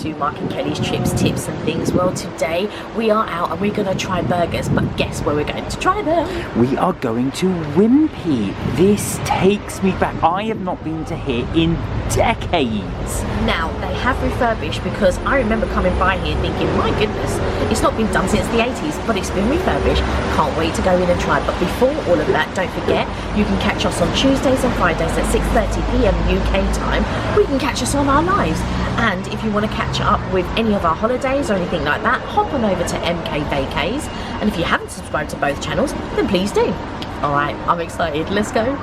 to Mark and Kelly's Chips, Tips and Things. Well, today we are out and we're going to try burgers, but guess where we're going to try them? We are going to Wimpy. This takes me back. I have not been to here in decades. Now, they have refurbished because I remember coming by here thinking, my goodness, it's not been done since the 80s, but it's been refurbished. Can't wait to go in and try. But before all of that, don't forget, you can catch us on Tuesdays and Fridays at 6:30 p.m. UK time. We can catch us on our lives. And if you want to catch up with any of our holidays or anything like that, hop on over to MK Vacays. And if you haven't subscribed to both channels, then please do. All right, I'm excited. Let's go.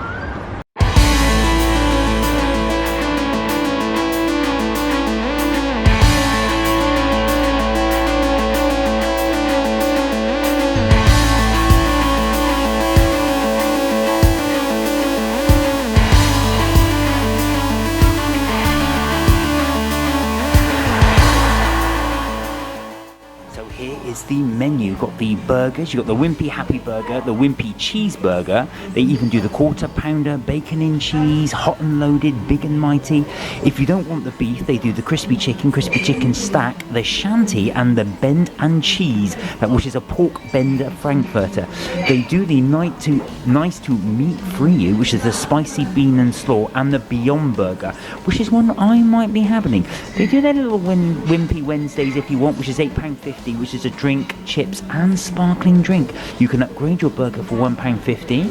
The menu, got the burgers, you got the Wimpy Happy Burger, the Wimpy Cheeseburger, they even do the quarter pounder, bacon and cheese, hot and loaded, big and mighty. If you don't want the beef, they do the crispy chicken stack, the shanty and the bend and cheese, which is a pork bender frankfurter. They do the nice to meat for you, which is the spicy bean and slaw, and the Beyond Burger, which is one I might be having. They do their little Wimpy Wednesdays if you want, which is £8.50, which is a drink, chips and sparkling drink. You can upgrade your burger for £1.50.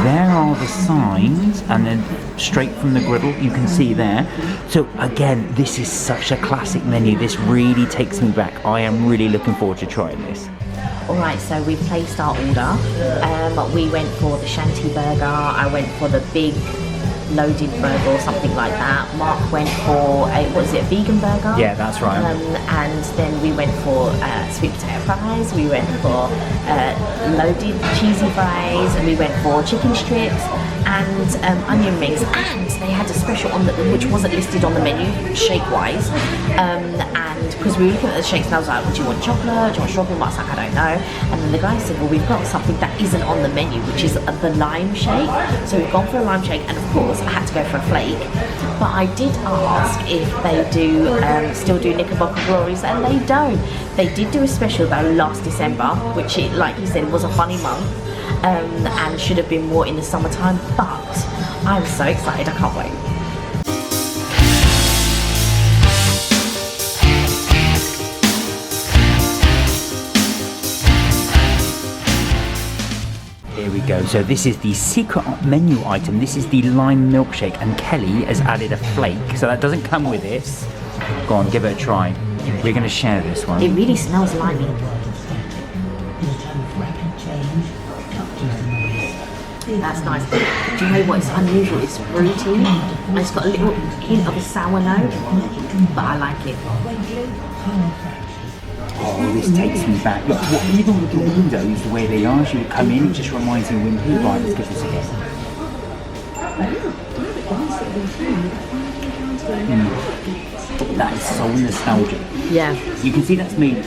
There are the signs, and then straight from the griddle you can see there. So again, this is such a classic menu. This really takes me back. I am really looking forward to trying this. Alright, so we placed our order. We went for the shanty burger. I went for the big loaded burger or something like that. Mark went for a vegan burger? Yeah, that's right. And then we went for sweet potato fries, we went for loaded cheesy fries, and we went for chicken strips and onion rings, and they had a special on which wasn't listed on the menu shake wise, and because we were looking at the shakes and I was like, do you want chocolate, do you want strawberry? I was like, I don't know. And then the guy said, well, we've got something that isn't on the menu, which is the lime shake. So we've gone for a lime shake, and of course I had to go for a flake. But I did ask if they do still do Knickerbocker Glories, and they don't. They did do a special though last December, which like you said, was a funny month, and should have been more in the summertime, but I'm so excited, I can't wait. Here we go. So this is the secret menu item. This is the lime milkshake, and Kelly has added a flake, so that doesn't come with it. Go on, give it a try. We're going to share this one. It really smells limey. That's nice. Do you know what is unusual? It's fruity, and it's got a little hint of a sour note, but I like it. Oh, this takes me back. Look, even with the windows, the way they are, as you come in, it just reminds me of Wimpy. Right, let's give this a go. That is so nostalgic. Yeah. You can see that's made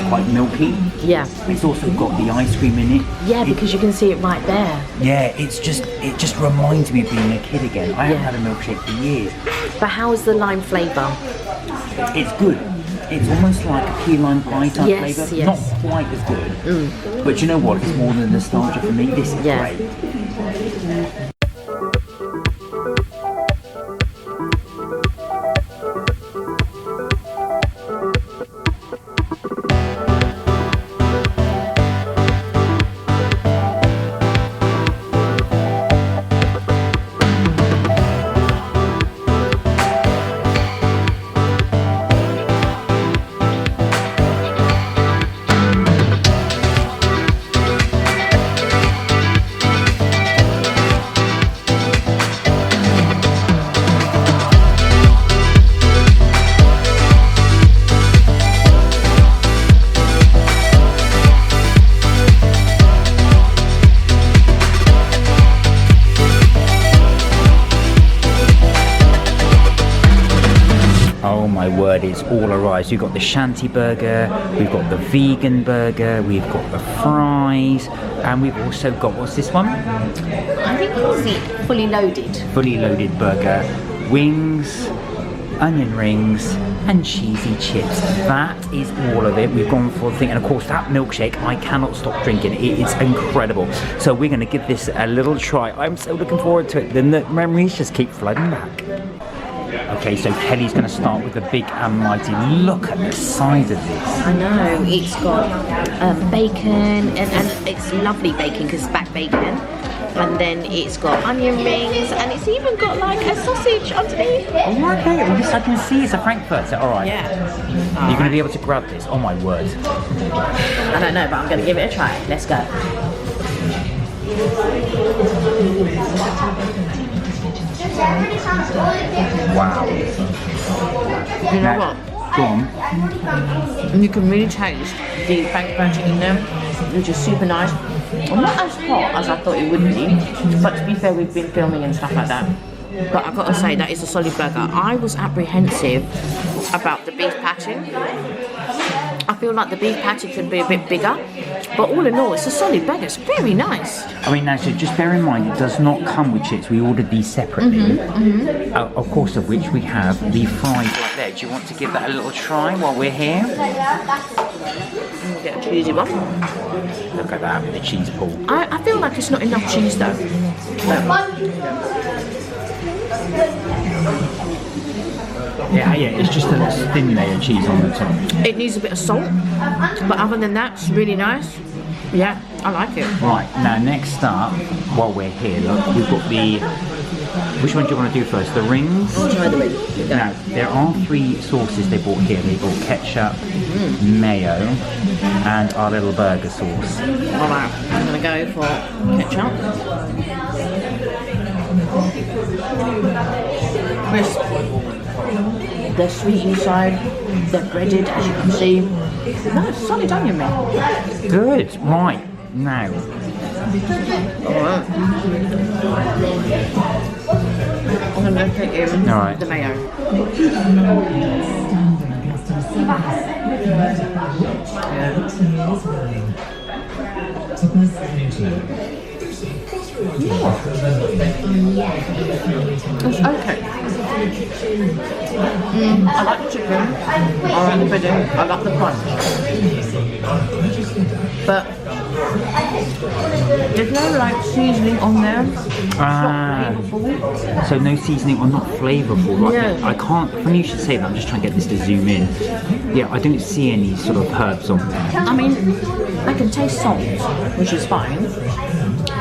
quite milky. Yeah. It's also got the ice cream in it. Yeah, because you can see it right there. Yeah, it just reminds me of being a kid again. I haven't had a milkshake for years. But how is the lime flavour? It's good. It's almost like a key lime pie type flavour. Yes. Not quite as good. But you know what? It's more than nostalgia for me. This is great. Word, it's all arrived. So we've got the shanty burger, we've got the vegan burger, we've got the fries, and we've also got, what's this one? I think it's the fully loaded burger, wings, onion rings, and cheesy chips. That is all of it. We've gone for the thing, and of course that milkshake, I cannot stop drinking. It is incredible. So we're going to give this a little try. I'm so looking forward to it. The memories just keep flooding back. Okay, so Kelly's going to start with the big and mighty. Look at the size of this. I know, it's got bacon, and it's lovely bacon because it's back bacon. And then it's got onion rings, and it's even got like a sausage underneath. Oh, okay. Yes, I can see it's a Frankfurter. All right. Yeah. You're going to be able to grab this. Oh my word. I don't know, but I'm going to give it a try. Let's go. Wow. You know what? Go on. You can really taste the Frankfurter in them, which is super nice. Not as hot as I thought it would be, but to be fair, we've been filming and stuff like that. But I've got to say, that is a solid burger. I was apprehensive about the beef patty. I feel like the beef patty could be a bit bigger, but all in all, it's a solid burger. It's very nice. I mean, now, so just bear in mind, it does not come with chips. We ordered these separately. Of course, of which we have the fries right there. Do you want to give that a little try while we're here? Get a cheesy one. Look at that with the cheese pool. I feel like it's not enough cheese though. Yeah, it's just a thin layer of cheese on the top. It needs a bit of salt, but other than that, it's really nice. Yeah, I like it. Right, now next up, while we're here, look, we've got the... Which one do you want to do first? The rings? I'll try the rings. Now, there are 3 sauces they bought here. They bought ketchup, mayo, and our little burger sauce. Alright, I'm going to go for ketchup. Crisp. They're sweet inside. They're breaded, as you can see. No, it's solid onion, mate. Good, right, now. Alright. I'm going to put in the mayo. It's okay. I like the chicken, I like the pudding, I like the crunch. But there's no like seasoning on there. It's not flavourful. So no seasoning or not flavourful. Like Yeah. I can't, funny you should say that, I'm just trying to get this to zoom in. Yeah, I don't see any sort of herbs on there. I mean, I can taste salt, which is fine.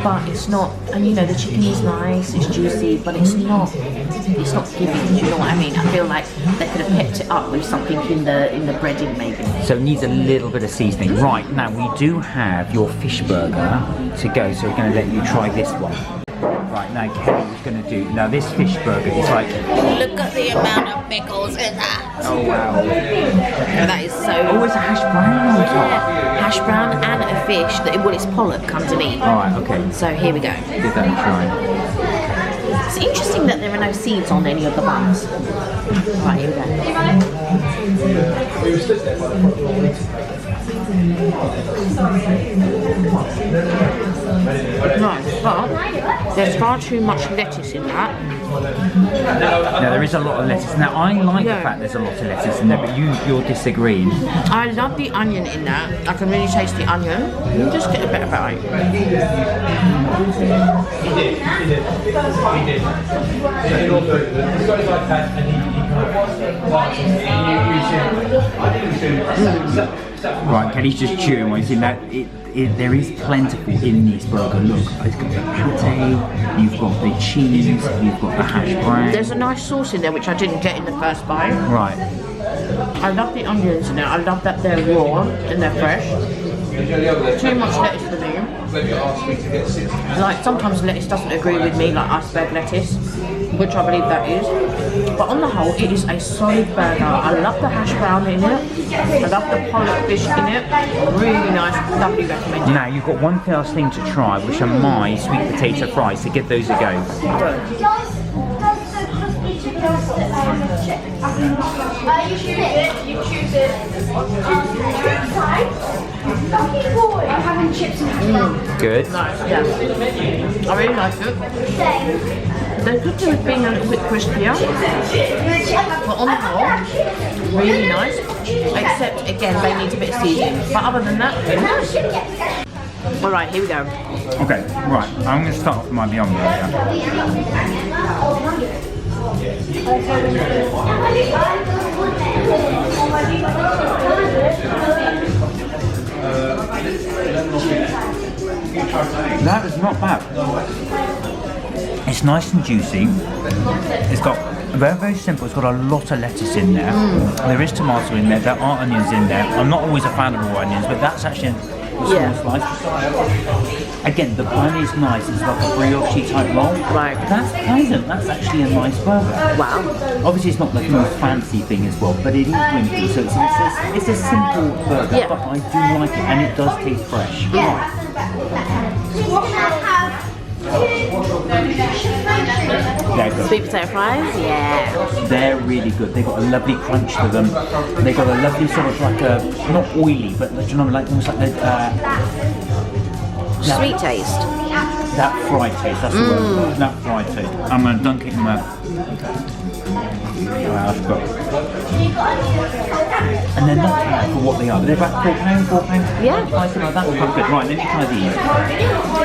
But it's not, and you know, the chicken is nice, it's juicy, but it's not giving, do you know what I mean? I feel like they could have pepped it up with something in the breading maybe. So it needs a little bit of seasoning. Right, now we do have your fish burger to go, so we're going to let you try this one. Right, now Kelly's going to do, now this fish burger is like... Look at the amount of pickles in that. Oh wow. That is so... Oh, it's a hash brown on top. Hash brown and a fish, well, it's pollock underneath. Alright, okay. So here we go. Give that a try. It's interesting that there are no seeds on any of the buns. Right, here we go. Nice, but there's far too much lettuce in that. Now there is a lot of lettuce. Now I like the fact there's a lot of lettuce in there, but you're disagreeing. I love the onion in that. I can really taste the onion. You just get a better bite. Right, Kelly's just chewing one. You see that there is plentiful in this burger. Look, it's got the pate, you've got the cheese, you've got the hash brown. There's a nice sauce in there which I didn't get in the first bite. Right. I love the onions in it. I love that they're raw and they're fresh. Too much lettuce for me. Like sometimes lettuce doesn't agree with me, like iceberg lettuce, which I believe that is. But on the whole, it is a solid burger. I love the hash brown in it. I love the pollock fish in it. Really nice, lovely recommended. Now you've got one last thing to try, which are my sweet potato fries. So give those a go. You choose it. You choose it. I'm having chips and hash. Good. Nice, yeah. I really like it. They could do with being a little bit crispier, but on the whole, really nice. Except again, they need a bit of seasoning. But other than that, really nice. All right, here we go. Okay, right. I'm going to start off with my Beyond Burger. That is not bad. It's nice and juicy. It's got very, very simple. It's got a lot of lettuce in there. There is tomato in there. There are onions in there. I'm not always a fan of raw onions, but that's actually a small slice. Again, the bun is nice. It's like a brioche type roll. Right. That's pleasant. That's actually a nice burger. Wow. Obviously, it's not the most fancy thing as well, but it is wimpy, so it's a simple burger. Yeah. But I do like it, and it does taste fresh. Yeah. They're good. Sweet potato fries, yeah. They're really good. They've got a lovely crunch to them. They've got a lovely sort of like a, not oily, but you know, like almost like a Sweet taste. that fried taste. That's the word. That fried taste. I'm gonna dunk it in my. Wow, that's good. And they're not bad for what they are. They're about £4, Yeah. I think like that was quite good. Right, let me try these.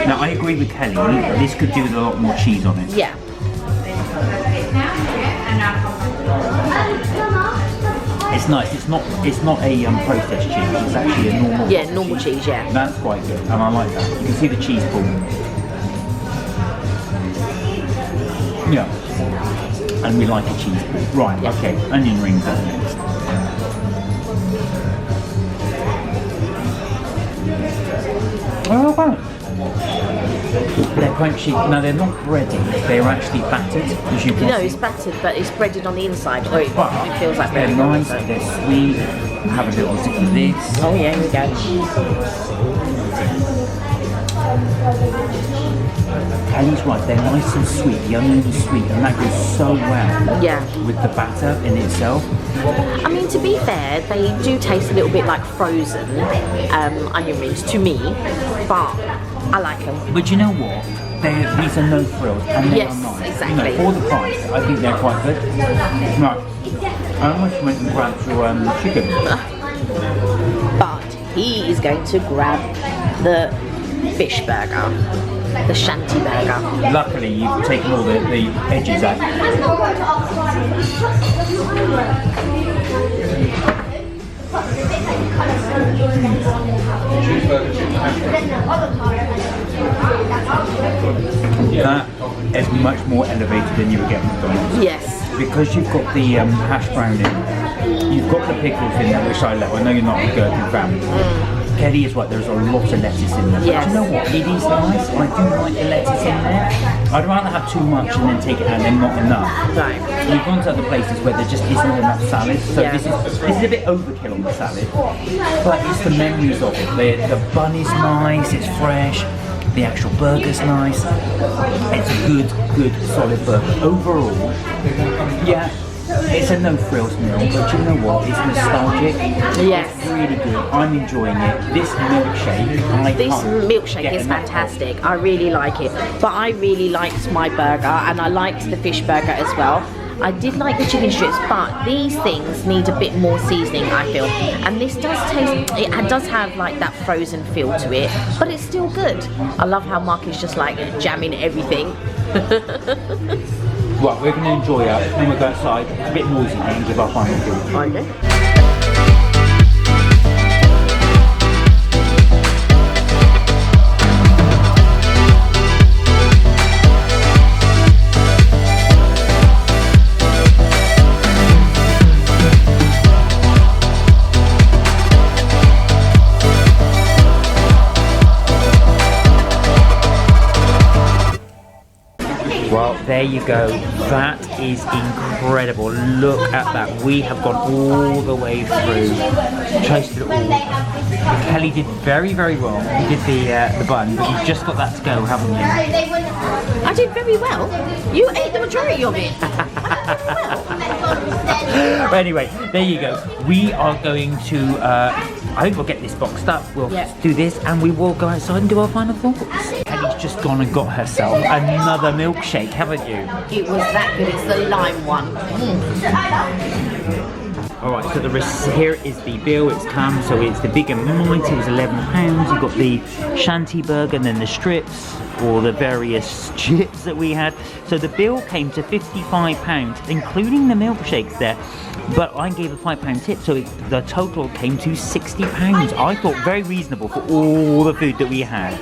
Now I agree with Kelly. This could do with a lot more cheese on it. Yeah. It's nice. It's not a processed cheese. It's actually a normal. Yeah, normal cheese, yeah. That's quite good, and I like that. You can see the cheese pool. Yeah. And we like a cheese pool. Right. Yeah. Okay. Onion rings are next. Oh, wow. They're crunchy. No, they're not breaded. They're actually battered, as you can No, see. it's battered, but it's breaded on the inside, so it But feels like they're bread. nice. They're sweet. Have a little sip of this. Oh yeah, here we go. Kelly's right. They're nice and sweet. The onion is sweet, and that goes so well. Yeah. With the batter in itself. I mean, to be fair, they do taste a little bit like frozen onion rings to me, but I like them. But you know what? These are no frills, and they Yes, are nice. exactly. You know, for the price, I think they're quite good. Right. I almost went and grabbed some chicken. But he is going to grab the fish burger, the shanty burger. Luckily, you've taken all the edges out. That is much more elevated than you would get from McDonald's. Yes. Because you've got the hash brown in, you've got the pickles in there, which I love. I know you're not a gherkin fan. Kelly is right, there's a lot of lettuce in there. Yes. But you know what? It is nice. I do like the lettuce in there. I'd rather have too much and then take it out than not enough. Right. We've gone to other places where there just isn't enough salad, so Yeah. this is a bit overkill on the salad, but it's the memories of it. The bun is nice, it's fresh, the actual burger's nice. It's a good, solid burger. Overall, yeah, it's a no frills meal, but you know what? It's nostalgic. Yes. It's really good. I'm enjoying it. This milkshake, This milkshake is fantastic. I really like it. But I really liked my burger, and I liked the fish burger as well. I did like the chicken strips, but these things need a bit more seasoning, I feel. And this does taste, it does have like that frozen feel to it, but it's still good. I love how Mark is just like jamming everything. Right, we're going to enjoy it. Then we'll go outside. It's a bit noisy and give our final thoughts. Okay. Well, there you go. That is incredible. Look at that. We have gone all the way through, tasted it all. Kelly did very, very well. You did the bun, but you've just got that to go, haven't you? I did very well. You ate the majority of it. But anyway, there you go. We are going to, I think we'll get this boxed up. We'll do this and we will go outside and do our final thoughts. Kelly's just gone and got herself another milkshake, haven't you? It was that good. It's the lime one. All right, so here is the bill. It's come, so it's the big and mighty. It was £11. You've got the shanty burger and then the strips or the various chips that we had. So the bill came to £55, including the milkshakes there. But I gave a £5 tip, so the total came to £60. I thought very reasonable for all the food that we had.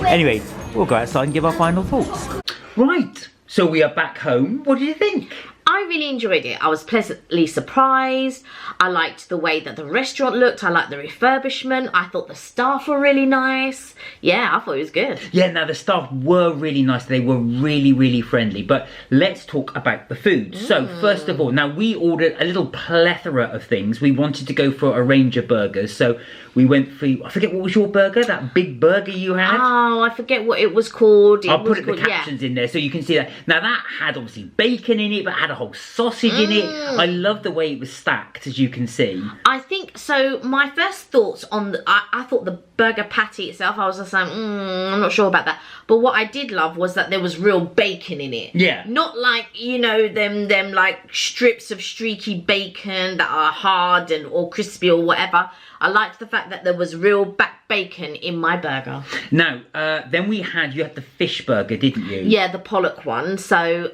Anyway, we'll go outside and give our final thoughts. Right, so we are back home. What did you think? I really enjoyed it. I was pleasantly surprised. I liked the way that the restaurant looked. I liked the refurbishment. I thought the staff were really nice. Yeah, I thought it was good. Yeah, now the staff were really nice. They were really, really friendly. But let's talk about the food. So first of all, now we ordered a little plethora of things. We wanted to go for a range of burgers. So we went for, I forget, what was your burger? That big burger you had? Oh, I forget what it was called. I'll put the captions in there so you can see that. Now that had obviously bacon in it, but had a whole sausage in it. I love the way it was stacked, as you can see. I think so. My first thoughts on I thought the burger patty itself, I was just like, I'm not sure about that. But what I did love was that there was real bacon in it. Yeah. Not like, you know, them like strips of streaky bacon that are hard or crispy or whatever. I liked the fact that there was real back bacon in my burger. Now, then you had the fish burger, didn't you? Yeah, the pollock one. So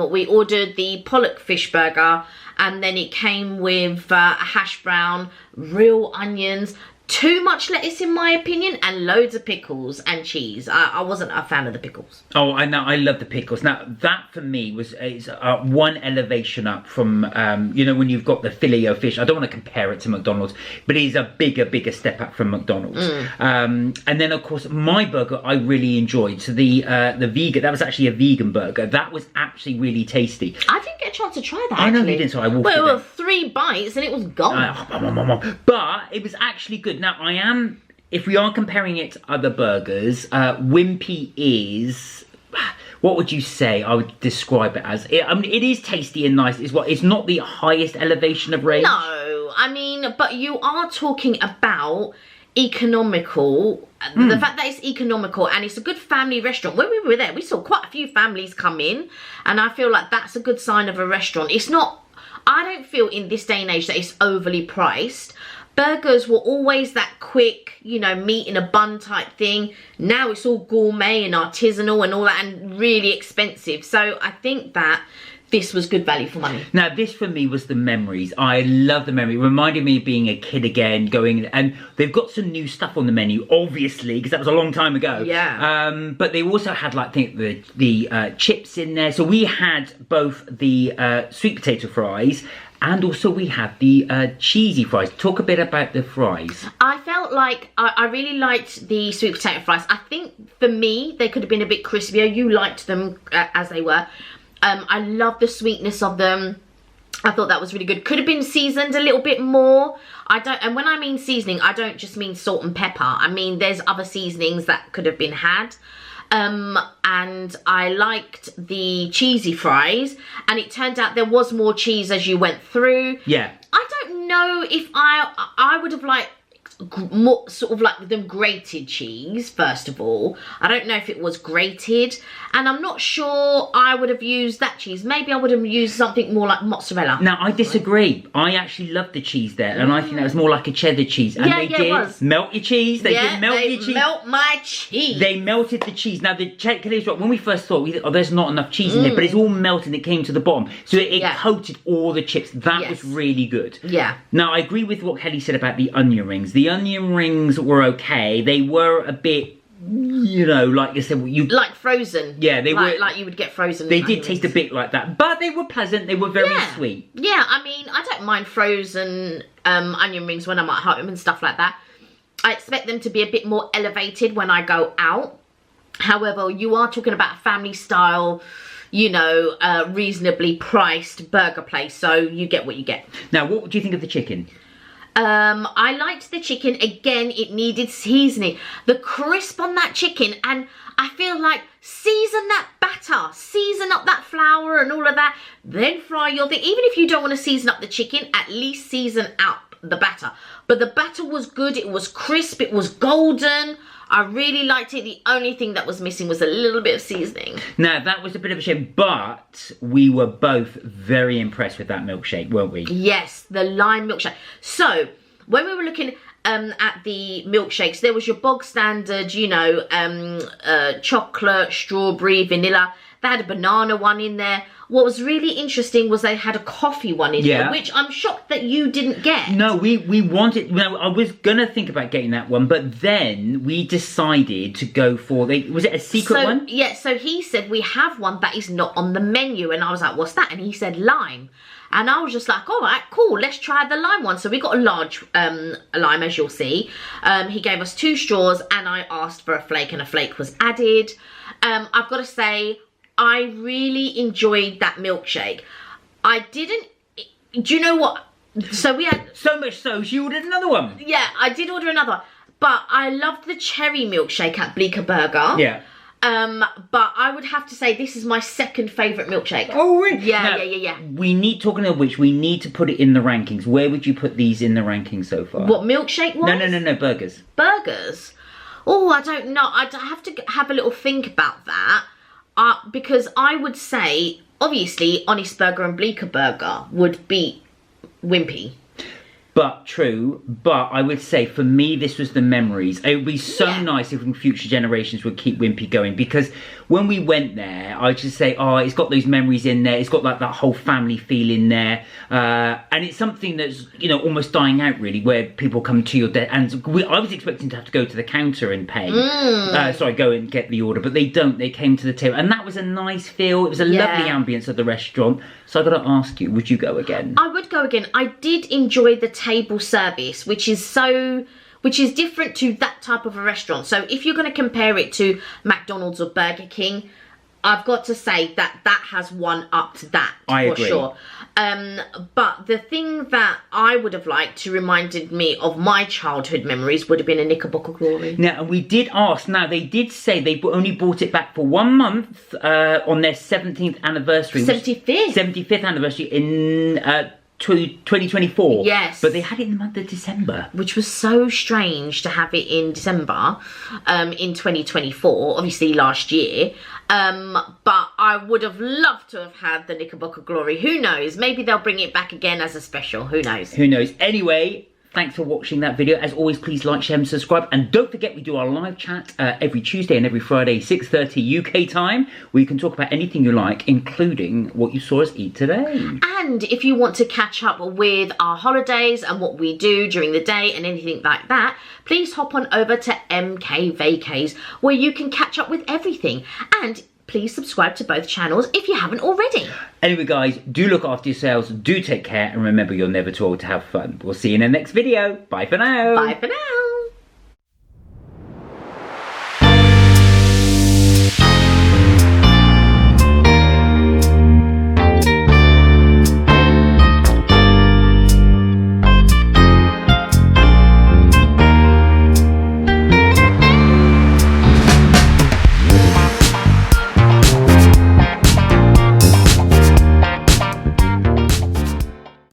we ordered the pollock fish burger, and then it came with a hash brown, real onions, too much lettuce in my opinion, and loads of pickles and cheese. I wasn't a fan of the pickles. Oh, I know, I love the pickles. Now that for me is one elevation up from you know, when you've got the filet o fish. I don't want to compare it to McDonald's, but it is a bigger step up from McDonald's. And then of course my burger I really enjoyed. So the vegan, that was actually a vegan burger. That was actually really tasty. I didn't get a chance to try that. I know you didn't, so I walked Well, it was 3 bites and it was gone. But it was actually good. Now if we are comparing it to other burgers, Wimpy is, what would you say I would describe it as? I mean, it is tasty and nice. It's not the highest elevation of range. No, I mean, but you are talking about economical. The fact that it's economical and it's a good family restaurant. When we were there, we saw quite a few families come in, and I feel like that's a good sign of a restaurant. It's not, I don't feel in this day and age that it's overly priced. Burgers were always that quick, you know, meat in a bun type thing. Now it's all gourmet and artisanal and all that, and really expensive. So I think that this was good value for money. Now this for me was the memories. I love the memory. It reminded me of being a kid again, going, and they've got some new stuff on the menu, obviously, because that was a long time ago. Yeah. But they also had, like, I think the chips in there. So we had both the sweet potato fries, and also we had the cheesy fries. Talk a bit about the fries. I felt like I really liked the sweet potato fries. I think for me, they could have been a bit crispier. You liked them as they were. I love the sweetness of them. I thought that was really good. Could have been seasoned a little bit more. And when I mean seasoning, I don't just mean salt and pepper. I mean, there's other seasonings that could have been had. And I liked the cheesy fries, and it turned out there was more cheese as you went through. Yeah. I don't know if I would have liked more sort of like them grated cheese. First of all, I don't know if it was grated, and I'm not sure I would have used that cheese. Maybe I would have used something more like mozzarella. Now I disagree. I actually loved the cheese there, and I think that was more like a cheddar cheese. And they did melt your cheese. They did melt your cheese. Melt my cheese. They melted the cheese. Now the cheddar is what, when we first thought, we thought, oh, there's not enough cheese in there, but it's all melted. It came to the bottom, so it coated all the chips. That was really good. Yeah. Now I agree with what Kelly said about the onion rings. The onion rings were okay. They were a bit, you know, like you said, like frozen. Yeah, they were like you would get frozen. They did taste a bit like that, but they were pleasant. They were very sweet. Yeah, I mean, I don't mind frozen onion rings when I'm at home and stuff like that. I expect them to be a bit more elevated when I go out. However, you are talking about a family style, you know, reasonably priced burger place, so you get what you get. Now, what do you think of the chicken? I liked the chicken. Again, it needed seasoning. The crisp on that chicken, and I feel like season that batter, season up that flour and all of that, then fry your thing. Even if you don't want to season up the chicken, at least season up the batter. But the batter was good. It was crisp. It was golden. I really liked it. The only thing that was missing was a little bit of seasoning. Now, that was a bit of a shame, but we were both very impressed with that milkshake, weren't we? Yes, the lime milkshake. So, when we were looking at the milkshakes, there was your bog standard, you know, chocolate, strawberry, vanilla. They had a banana one in there. What was really interesting was they had a coffee one in there, which I'm shocked that you didn't get. No, we wanted, no, I was going to think about getting that one, but then we decided to go for, was it a secret one? Yeah, so he said, we have one that is not on the menu. And I was like, what's that? And he said lime. And I was just like, all right, cool, let's try the lime one. So we got a large lime, as you'll see. He gave us 2 straws and I asked for a flake and a flake was added. I've got to say, I really enjoyed that milkshake. I didn't, do you know what? So we had... So much so, she ordered another one. Yeah, I did order another one. But I loved the cherry milkshake at Bleecker Burger. Yeah. But I would have to say this is my second favourite milkshake. Oh, really? Yeah, now, yeah. We need, talking of which, we need to put it in the rankings. Where would you put these in the rankings so far? What, milkshake ones? No, burgers. Burgers? Oh, I don't know. I'd have to have a little think about that. Because I would say, obviously, Honest Burger and Bleecker Burger would beat Wimpy. But true, but I would say for me this was the memories. It would be so nice if future generations would keep Wimpy going, because when we went there, I just say, oh, it's got those memories in there. It's got like that whole family feel in there, and it's something that's, you know, almost dying out really, where people come to your desk. And I was expecting to have to go to the counter and pay, go and get the order, but they don't. They came to the table, and that was a nice feel. It was a lovely ambience of the restaurant. So I got to ask you, would you go again? I would go again. I did enjoy the table service, which is different to that type of a restaurant. So if you're going to compare it to McDonald's or Burger King, I've got to say that has one up to that. I for agree. Sure. But the thing that I would have liked to reminded me of my childhood memories would have been a Knickerbocker Glory. Now, and we did ask, now they did say they only brought it back for 1 month on their 17th anniversary. 75th? 75th anniversary in 2024. Yes. But they had it in the month of December. Which was so strange to have it in December in 2024, obviously last year. But I would have loved to have had the Knickerbocker Glory. Who knows? Maybe they'll bring it back again as a special. Who knows? Who knows? Anyway, thanks for watching that video. As always, please like, share and subscribe. And don't forget, we do our live chat every Tuesday and every Friday, 6:30 UK time, where you can talk about anything you like, including what you saw us eat today. And if you want to catch up with our holidays and what we do during the day and anything like that, please hop on over to MK Vacays, where you can catch up with everything. And please subscribe to both channels if you haven't already. Anyway, guys, do look after yourselves, do take care, and remember, you're never too old to have fun. We'll see you in the next video. Bye for now. Bye for now.